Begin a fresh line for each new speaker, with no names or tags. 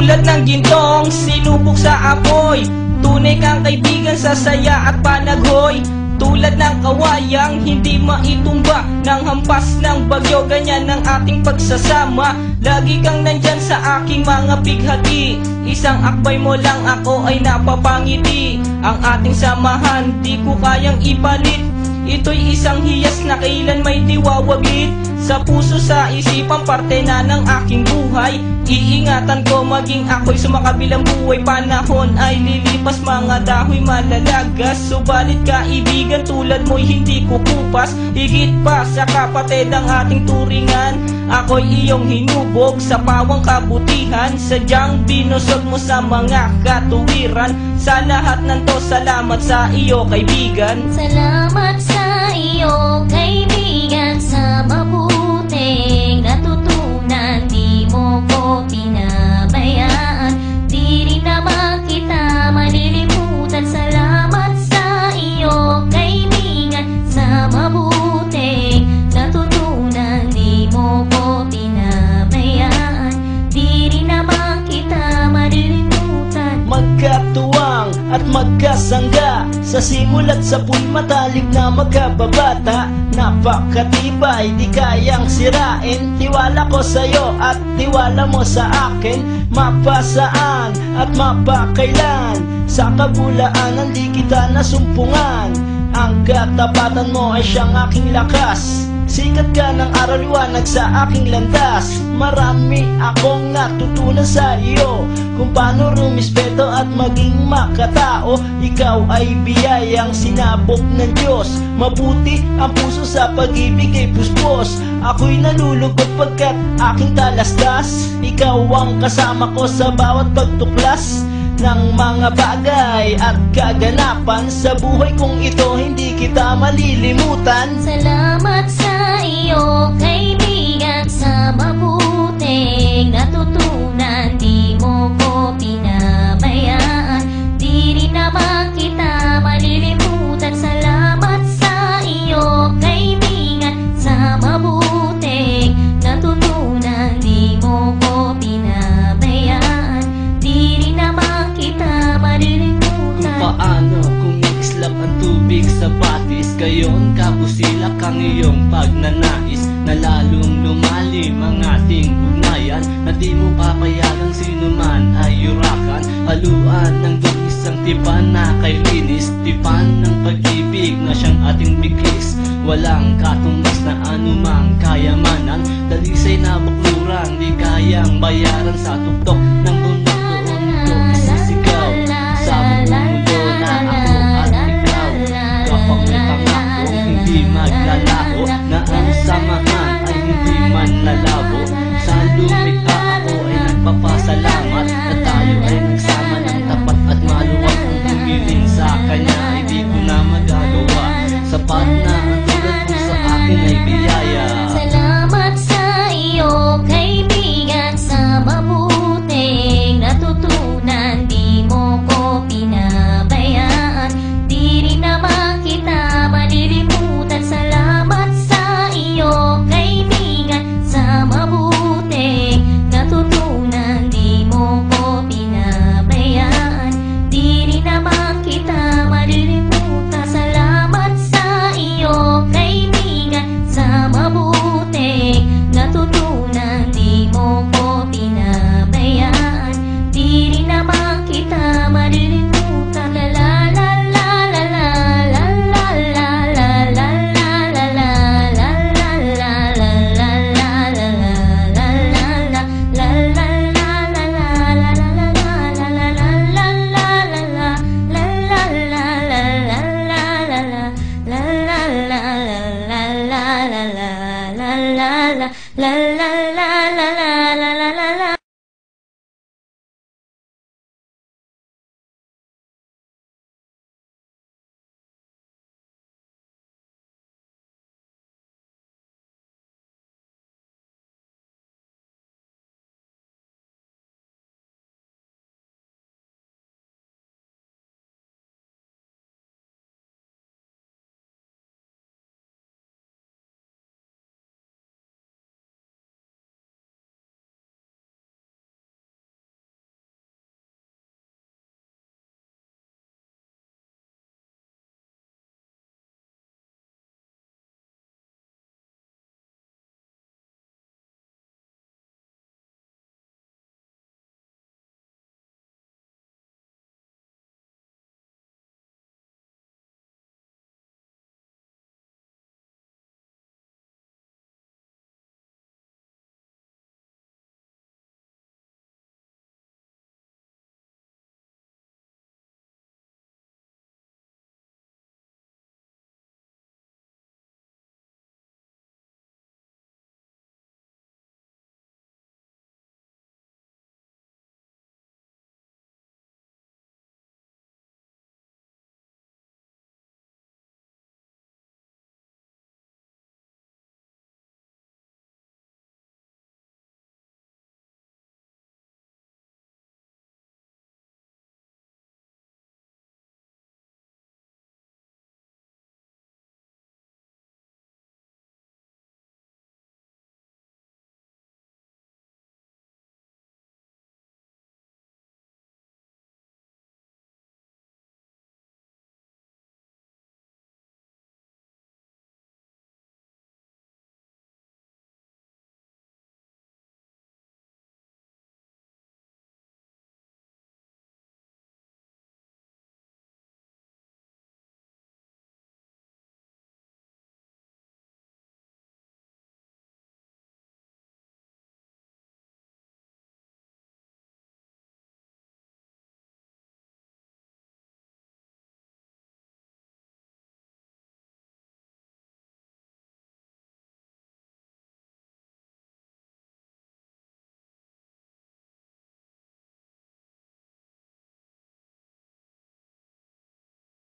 Tulad ng gintong sinubok sa apoy, tunay kang kaibigan sa saya at panaghoy. Tulad ng kawayang hindi maitumba ng hampas ng bagyo, ganyan ang ating pagsasama. Lagi kang nandyan sa aking mga bighati, isang akbay mo lang ako ay napapangiti. Ang ating samahan di ko kayang ipalit, ito'y isang hiyas na kailan may diwawaglit. Sa puso, sa isipan, parte na ng aking buhay. Iingatan ko maging ako'y sumakabilang buhay. Panahon ay lilipas, mga dahoy malalagas. Subalit kaibigan tulad mo'y hindi kukupas. Higit pa sa kapatid ang ating turingan, ako'y iyong hinubog sa pawang kabutihan. Sadyang binusog mo sa mga katuwiran. Sa lahat ng to, salamat sa iyo kaibigan.
Salamat sa iyo kaibigan, sa mabuting natutunan. Di mo ko pinabayaan, di rin naman kita malilimutan. Salamat sa iyo kaibigan, sa mabuting natutunan. Di mo ko pinabayaan, di rin naman kita malilimutan.
Magkatuwang at magkasangga, sa simulat sa po'y matalik na magkababata. Napakatibay, di kayang sirain. Tiwala ko sa'yo at tiwala mo sa akin. Mapasaan at mapakailan, sa kabulaanan di kita nasumpungan. Ang katapatan mo ay siyang aking lakas. Sikat ka ng araw, liwanag sa aking landas. Marami akong natutunan sa iyo, kung paano rumispeto at maging makatao. Ikaw ay biyayang sinabok ng Diyos. Mabuti ang puso sa pag-ibig ay puspos. Ako'y nalulugod pagkat aking talastas. Ikaw ang kasama ko sa bawat pagtuklas ng mga bagay at kaganapan. Sa buhay kong ito hindi kita malilimutan.
Salamat sa iyo kaibigan, sa mabuting natutunan. Di mo ko pinabayaan, di rin naman kita malilimutan. Salamat sa iyo kaibigan, sa mabuting natutunan. Di mo ko pinabayaan, di rin naman kita malilimutan.
Kung paano kumikislap ang tubig sa batis, gayon kabusilak ang iyong pagnanais, na lalong lumalim ang ating ugnayan, na di mo papayagang sino man ay yurakan. Haluan ng dungis ang tipan na kay linis, tipan ng pag-ibig na siyang ating biglis. Walang katumbas na anumang kayamanan, dalisay na bakluran di kayang bayaran. Sa tuktok ng bundok doon ko isisigaw, sa mundo na ako at ikaw. Kapag may pangako hindi maglalaho, na ang samahan ay hindi man lalabo. Sa lumikha ako ay nagpapasalamat, na tayo ay nagsama ng tapat at maluwag. Ang humiling sa kanya ay di ko na magagawa, sapat na ang tulad mo sa akin ay biyaya.
Salamat sa iyo kaibigan, sa mabuting natutunan. Di mo ko pinabayaan, di rin naman kita malilimutan. Salamat sa iyo kaibigan, sa mabuting natutunan. Di mo ko pinabayaan, di rin naman kita malilimutan. Salamat sa iyo kaibigan, sa mabuting natutunan. Di mo ko pinabayaan, di rin naman kita malilimutan. La la la la la la la la la la la la la la la la la